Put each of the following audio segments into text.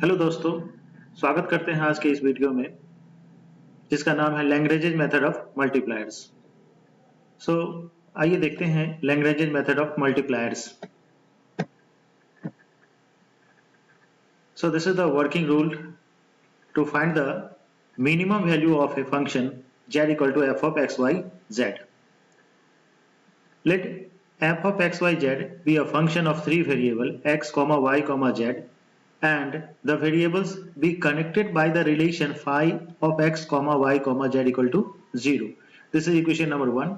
Hello दोस्तों, स्वागत करते हैं आज के इस वीडियो में जिसका नाम है Lagrange's method of multipliers. So आइए देखते हैं Lagrange's method of multipliers. So this is the working rule to find the minimum value of a function z equal to f of x y z. Let f of x y z be a function of three variable x comma y comma z and the variables be connected by the relation phi of x comma y comma z equal to 0. This is equation number 1.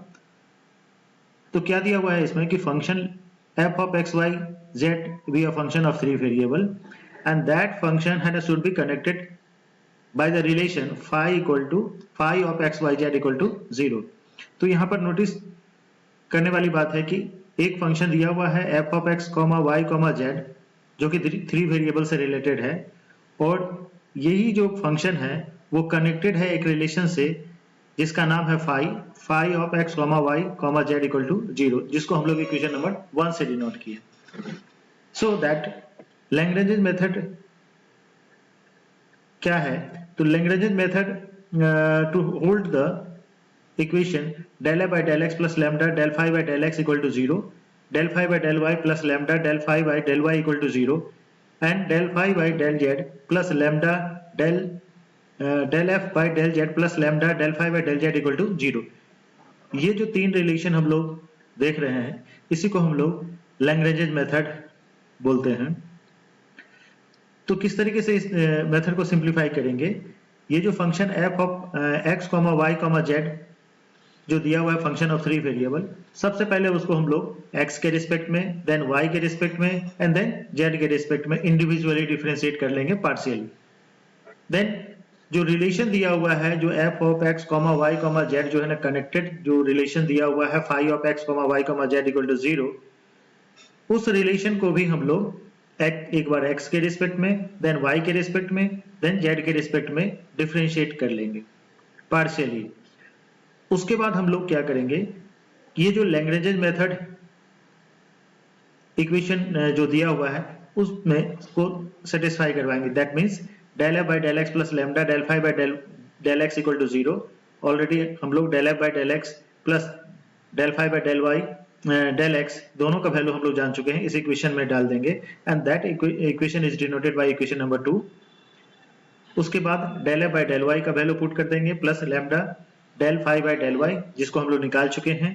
तो क्या दिया हुआ है इसमें कि function f of x y z be a function of three variable and that function should be connected by the relation phi of x y z equal to 0. तो यहाँ पर नोटिस करने वाली बात है कि एक फंक्शन दिया हुआ है f of x, y, z जो कि थ्री वेरिएबल से रिलेटेड है और यही जो फंक्शन है वो कनेक्टेड है एक रिलेशन से जिसका नाम है phi of x, y, z equal to 0, जिसको हम लोग इक्वेशन नंबर 1 से डिनोट किए। सो दैट लैग्रेंजेस मेथड क्या है? तो Lagrange's method to hold the equation del f by del x plus lambda del phi by del x equal to 0, del phi by del y plus lambda del phi by del y equal to 0 and del phi by del z plus lambda del f by del z plus lambda del phi by del z equal to 0। ये जो तीन relation हम लोग देख रहे हैं इसी को हम लोग लैग्रेंजेस मेथड बोलते हैं। तो किस तरीके से इस मेथड को सिंप्लीफाई करेंगे? ये जो function f of x, y, z जो दिया हुआ है फंक्शन ऑफ थ्री वेरिएबल, सबसे पहले उसको हम लोग x के रिस्पेक्ट में, देन y के रिस्पेक्ट में एंड देन z के रिस्पेक्ट में इंडिविजुअली डिफरेंशिएट कर लेंगे पार्शियली। देन जो रिलेशन दिया हुआ है जो f of x, y, z जो है ना कनेक्टेड जो रिलेशन दिया हुआ है phi of x, y, z equal to 0, उस रिलेशन को भी हम लोग एक बार x के रिस्पेक्ट में, देन y के रिस्पेक्ट में, देन z के रिस्पेक्ट में डिफरेंशिएट कर लेंगे पार्शियली। उसके बाद हम लोग क्या करेंगे, ये जो लैग्रेंजेस मेथड इक्वेशन जो दिया हुआ है उसमें इसको सेटिस्फाई करवाएंगे। That means del f by del x plus lambda del phi by del x equal to 0। Already हम लोग del f by del x plus del phi by del y del x दोनों का value हम लोग जान चुके हैं, इस इक्वेशन में डाल देंगे and that equation is denoted by equation number 2। उसके बाद del f by del y का वैल्यू पुट कर देंगे plus lambda del phi by del y जिसको हम लोग निकाल चुके हैं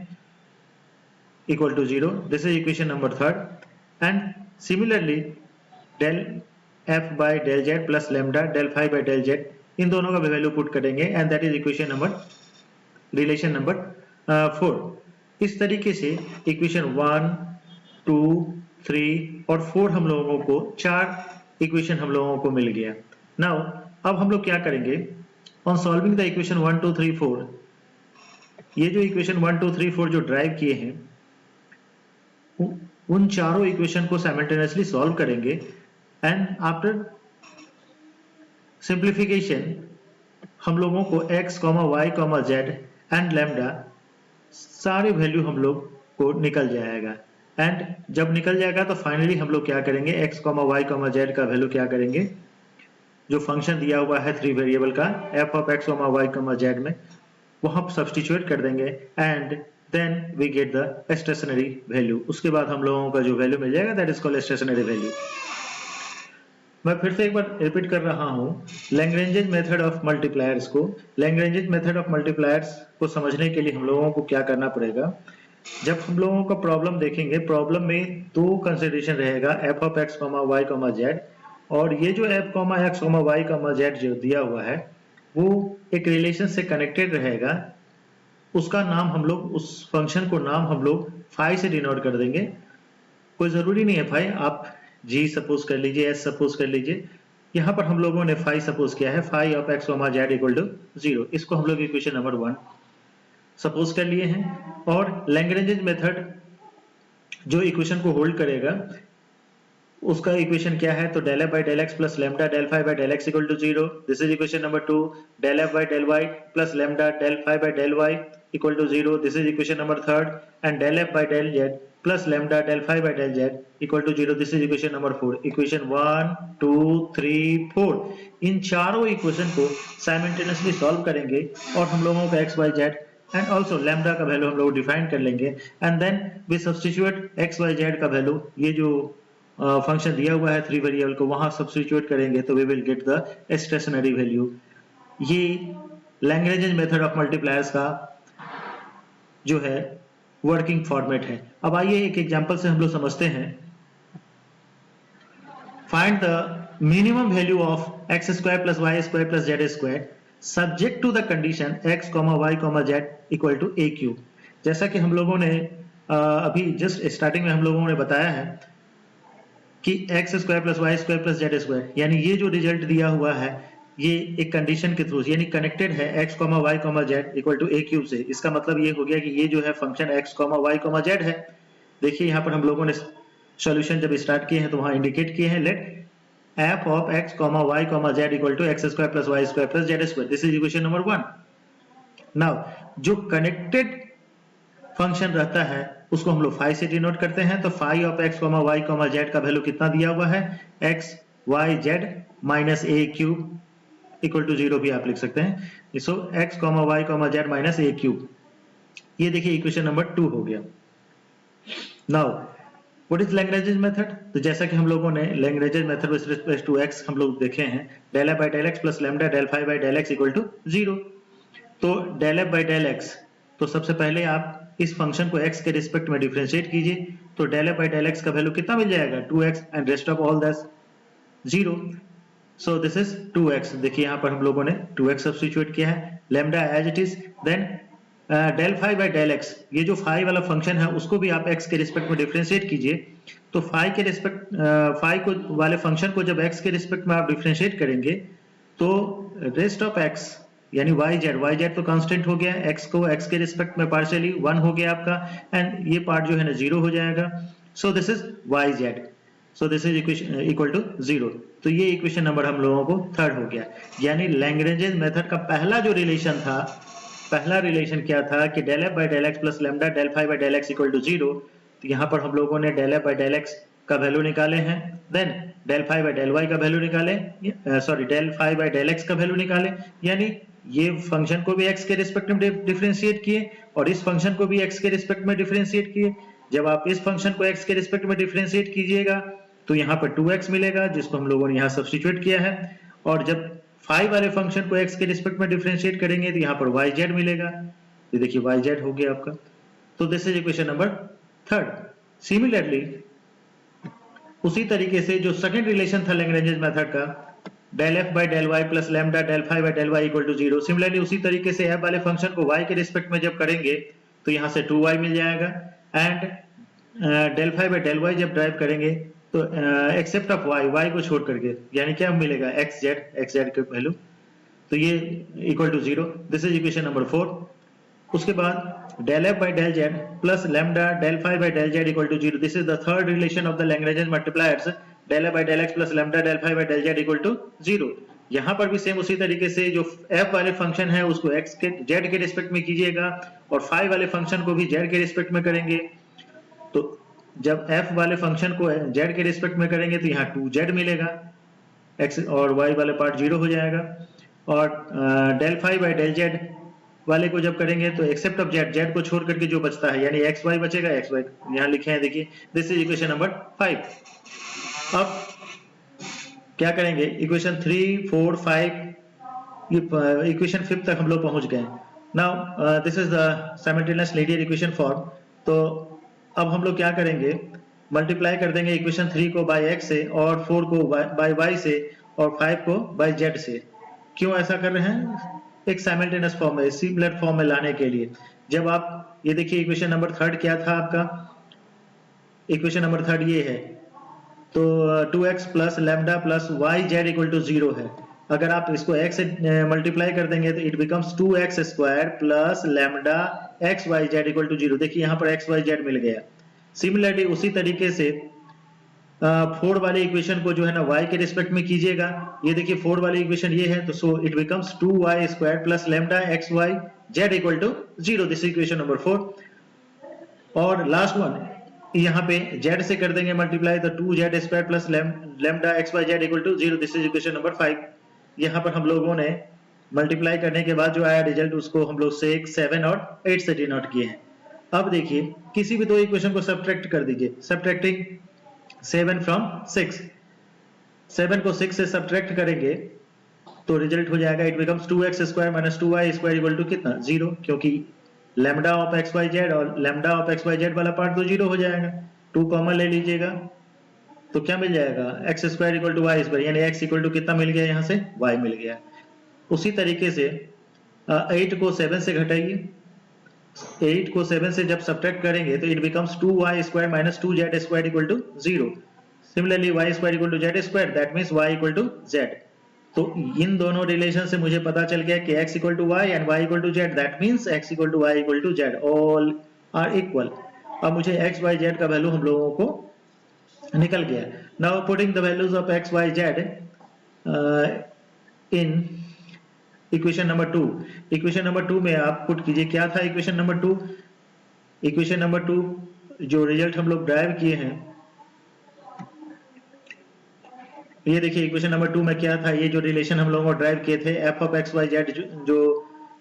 equal to 0। This is equation number 3 and similarly del f by del z plus lambda del phi by del z इन दोनों का वैल्यू पुट करेंगे and that is equation number relation number 4। इस तरीके से इक्वेशन 1, 2, 3 और 4 हम लोगों को 4 इक्वेशन हम लोगों को मिल गया। नाउ अब हम लोग क्या करेंगे, On solving the equation 1, 2, 3, 4, ये जो इक्वेशन 1, 2, 3, 4 जो ड्राइव किए हैं उन चारों इक्वेशन को साइमल्टेनियसली सॉल्व करेंगे एंड आफ्टर सिंप्लीफिकेशन हम लोगों को x, y, z and lambda सारे वैल्यू हम लोग को निकल जाएगा एंड जब निकल जाएगा तो फाइनली हम लोग क्या करेंगे, x, y, z का वैल्यू क्या करेंगे, जो फंक्शन दिया हुआ है थ्री वेरिएबल का f of x, y, z में वहां सब्स्टिट्यूट कर देंगे and then we get the stationary value. उसके बाद हम लोगों का जो वैल्यू मिल जाएगा that is called stationary value. मैं फिर से एक बार रिपीट कर रहा हूं लैग्रेंजेस मेथड ऑफ मल्टीप्लायर्स को। लैग्रेंजेस मेथड ऑफ मल्टीप्लायर्स को समझने के लिए हम लोगों को क्या करना पड़ेगा, जब हम लोगों का प्रॉब्लम देखेंगे प्रॉब्लम में दो कंसिडरेशन रहेगा f of x, y, z और ये जो f, x, y, z जो दिया हुआ है वो एक रिलेशन से कनेक्टेड रहेगा। उसका नाम हम लोग, उस फंक्शन को नाम हम लोग फाई से डिनोट कर देंगे। कोई जरूरी नहीं है फाई, आप g सपोज कर लीजिए, s सपोज कर लीजिए। यहाँ पर हम लोगों ने फाई सपोज किया है, phi of x, z equal to 0। इसको हम लोग इक्वेशन नंबर 1 सपोज कर लिए हैं। और लैग्रेंजेस मेथड जो इक्वेशन को होल्ड करेगा उसका इक्वेशन क्या है, तो del f by del x plus lambda del phi by del x equal to 0। This is equation number 2। del f by del y plus lambda del phi by del y equal to 0। This is equation number 3 and del f by del z plus lambda del phi by del z equal to 0. This is equation number 4. Equation 1, 2, 3, 4. इन चारों equation को simultaneously solve करेंगे और हम लोगों का x, y, z and also lambda का value हम लोग डिफाइन कर लेंगे and then we substitute x, y, z का वैल्यू, ये जो फंक्शन दिया हुआ है 3 वेरिएबल को वहां सब्स्टिट्यूट करेंगे तो we will get the stationary value. ये लैग्रेंज मेथड ऑफ मल्टीप्लायर्स का जो है वर्किंग फॉर्मेट है। अब आइए एक एग्जांपल से हम लोग समझते हैं। Find the minimum value of X square plus Y square plus Z square subject to the condition x, y, z equal to a cube. जैसा कि हम लोगों ने अभी जस्ट स्टार्टिंग में हम लोगों ने बताया है कि X square plus Y square plus Z square, यानी ये जो रिजल्ट दिया हुआ है ये एक कंडीशन के थ्रू यानी कनेक्टेड है x, y, z equal to a cube से। इसका मतलब ये हो गया कि ये जो है फंक्शन x, y, z है। देखिए यहाँ पर हम लोगों ने सॉल्यूशन जब स्टार्ट किए हैं तो वहां इंडिकेट किए हैं let f of x, y, z equal to X square plus Y square plus Z square. This is equation number 1। Now जो कनेक्टेड फंक्शन रहता है उसको हम लोग फाई से डिनोट करते हैं। तो phi of x, y, z का वैल्यू कितना दिया हुआ है x, y, z minus a cube equal to 0 भी आप लिख सकते हैं। So x, y, z minus a cube, ये देखिए इक्वेशन नंबर 2 हो गया। Now what is Lagrange method? तो जैसा कि हम लोगों ने Lagrange method with respect to x हम लोग देखे हैं, del f by del x प्लस lambda del phi by del x equal to 0। तो del f by del x, तो सबसे पहले आप इस फंक्शन को x के रिस्पेक्ट में डिफरेंशिएट कीजिए तो del f by del x का वैल्यू कितना मिल जाएगा 2x and rest of all that 0। So this is 2x। देखिए यहाँ पर हम लोगों ने 2x सब्स्टिट्यूट किया है, lambda as it is, then del phi by del x, ये जो phi वाला फंक्शन है उसको भी आप x के रिस्पेक्ट में डिफरेंशिएट कीजिए। तो phi के रिस्पेक्ट phi को वाले फंक्शन को जब x के रिस्पेक्ट में आप डिफरेंशिएट करेंगे तो रेस्ट ऑफ x यानी yz तो कांस्टेंट हो गया, x को x के रिस्पेक्ट में पार्शियली 1 हो गया आपका एंड ये पार्ट जो है ना 0 हो जाएगा। So this is yz, so this is equation equal to 0। तो ये इक्वेशन नंबर हम लोगों को 3rd हो गया। यानी लैग्रेंज मेथड का पहला जो रिलेशन था, पहला रिलेशन क्या था कि del f by del x प्लस lambda del phi by del x equal to 0। तो यहाँ पर हम लोगों ने del f by del x का वैल्यू निकाले हैं, then del phi by del y का वैल्यू निकाले, sorry del phi by del x का वैल्यू निकाले, यानी ये फंक्शन को भी x के रिस्पेक्ट में डिफरेंशिएट किए और इस फंक्शन को भी x के रिस्पेक्ट में डिफरेंशिएट किए। जब आप इस फंक्शन को x के रिस्पेक्ट में डिफरेंशिएट कीजिएगा तो यहाँ पर 2x मिलेगा जिसको हम लोगों ने यहाँ सब्स्टिट्यूट किया है, और जब फाई वाले फंक्शन को x के रिस्पेक्ट में डिफरेंशिएट करेंगे तो यहाँ पर yz मिलेगा। ये देखिए yz हो गया आपका। तो this is equation number 3rd। Similarly उसी तरीके से जो सेकंड रिलेशन था लैग्रेंज मेथड का, del f by del y प्लस lambda del phi by del y equal to 0, similarly उसी तरीके से f वाले फंक्शन को y के रिस्पेक्ट में जब करेंगे तो यहाँ से 2y मिल जाएगा and del phi by del y जब ड्राइव करेंगे तो एक्सेप्ट ऑफ y को छोड़ करके यानी क्या मिलेगा xz के वैल्यू, तो ये equal to 0। This is equation number 4। उसके बाद del f by del z प्लस lambda del phi by del z equal to 0। This is the third relation of the Lagrange multipliers, del f by del x प्लस lambda del phi by del z equal to 0। यहाँ पर भी same उसी तरीके से जो f वाले function है उसको x के z के रिस्पेक्ट में कीजिएगा और phi वाले फंक्शन को भी z के रिस्पेक्ट में करेंगे। तो जब f वाले फंक्शन को z के रिस्पेक्ट में करेंगे तो यहाँ 2z मिलेगा, x और y वाले पार्ट 0 हो जाएगा, और del phi by del z वाले को जब करेंगे तो एक्सेप्ट ऑफ z को छोड़ करके जो बचता है यानी xy बचेगा, xy यहाँ लिखे हैं देखिए। This is equation number 5। अब क्या करेंगे, इक्वेशन 3, 4, 5, ये इक्वेशन 5 तक हम लोग पहुंच गए। Now this is the simultaneous linear equation form. तो अब हम लोग क्या करेंगे, मल्टीप्लाई कर देंगे इक्वेशन 3 को बाय x से और 4 को बाय y से और 5 को बाय z से। क्यों ऐसा कर रहे हैं, एक साइमल्टेनियस फॉर्म में, सिमिलर फॉर्म में लाने के लिए। जब आप ये देखिए इक्वेशन नंबर 3 क्या था आपका, इक्वेशन नंबर 3 ये है, तो 2x plus lambda plus yz equal to 0 है। अगर आप इसको x से मल्टीप्लाई कर देंगे तो it becomes 2x square plus lambda xyz equal to 0। देखिए यहाँ पर xyz मिल गया। सिमिलरली उसी तरीके से 4 वाले इक्वेशन को जो है ना y के रिस्पेक्ट में कीजिएगा। ये देखिए 4 वाली इक्वेशन ये है, तो so it becomes 2y square plus lambda xyz equal to 0। This equation number 4। और लास्ट वन यहाँ पे z से कर देंगे मल्टीप्लाई, तो 2z square plus lambda x y z equal to 0। This is equation number 5। यहाँ पर हम लोगों ने मल्टीप्लाई करने के बाद जो आया रिजल्ट उसको हम लोग 6, 7 और 8 से डिनोट किए हैं। अब देखिए किसी भी दो इक्वेशन को सब्ट्रैक्ट कर दीजिए। सब्ट्रैक्टिंग 7 फ्रॉम 6, 7 को 6 से सब्ट्रैक्ट करेंगे तो रिजल्ट हो जाएगा it becomes 2x square minus 2y square equal to कितना 0, क्योंकि lambda of x y z और lambda of x y z वाला पार्ट तो 0 हो जाएगा। 2 कॉमन ले लीजिएगा तो क्या मिल जाएगा x square equal to y square, यानी एक्स इक्वल टू कितना मिल गया यहाँ से y मिल गया। उसी तरीके से 8 को 7 से घटाइए, 8 को 7 से जब सब्ट्रैक्ट करेंगे तो it becomes 2y square minus 2z square equal to 0। Similarly y square equal to z square, that means y equal to z। तो इन दोनों रिलेशन से मुझे पता चल गया कि x equal to y and y equal to z, that means x equal to y equal to z, all are equal. अब मुझे x y z का वैल्यू हम लोगों को निकल गया। Now putting the values of x y z in equation number 2। Equation number 2 में आप पुट कीजिए, क्या था इक्वेशन नंबर 2? इक्वेशन नंबर 2 जो रिजल्ट हम लोग ड्राइव किए हैं, ये देखिए इक्वेशन नंबर 2 में क्या था, ये जो रिलेशन हम लोगों को ड्राइव किए थे f of x y z जो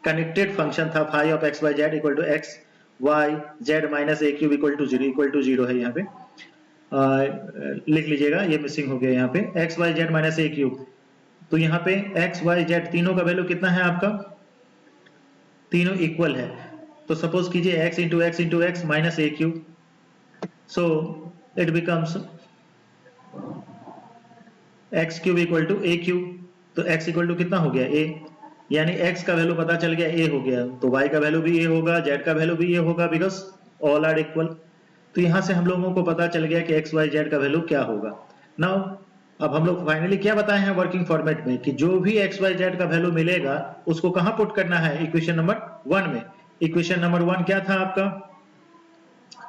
कनेक्टेड फंक्शन था phi of x y z equal to x y z minus a cube equal to 0 है। यहाँ पे लिख लीजिएगा, ये मिसिंग हो गया यहाँ पे x y z minus a cube. तो यहाँ पे एक्स वाई जेड तीनों का वैल्यू कितना है आपका, तीनों इक्वल है। तो सपोज कीजिए x into x minus a cube, so it becomes x cube equal to a cube. तो x इक्वल टू कितना हो गया a, यानी x का वैल्यू पता चल गया a हो गया, तो y का वैल्यू भी a होगा, z का वैल्यू भी a होगा, बिकॉज ऑल आर इक्वल। तो यहाँ से हम लोगों को पता चल गया कि x y z का वैल्यू क्या होगा। नाउ अब हम लोग फाइनली क्या बताए हैं वर्किंग फॉर्मेट में कि जो भी x y z का वैल्यू मिलेगा उसको कहाँ पुट करना है, इक्वेशन नंबर 1 में। इक्वेशन नंबर 1 क्या था आपका,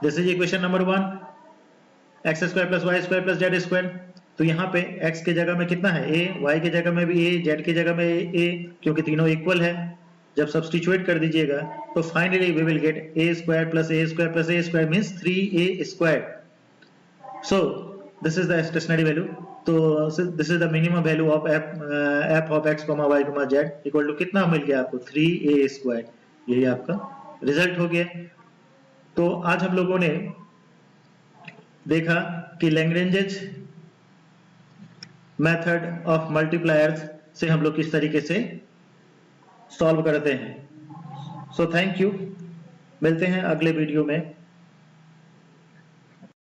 this is equation number 1, x square plus Y square plus Z square. तो यहाँ पे x के जगह में कितना है a, y के जगह में भी a, z के जगह में a, क्योंकि तीनों इक्वल है। जब सब्स्टिट्यूट कर दीजिएगा तो finally we will get a square plus a square plus a square means 3a square. So this is the stationary value. तो this is the minimum value of f of x, y, z equal to कितना मिल गया आपको 3a square. यही आपका result हो गया। तो आज हम लोगों ने देखा कि लैग्रेंजेस मेथड ऑफ मल्टीप्लायर्स से हम लोग किस तरीके से सॉल्व करते हैं। सो थैंक यू, मिलते हैं अगले वीडियो में।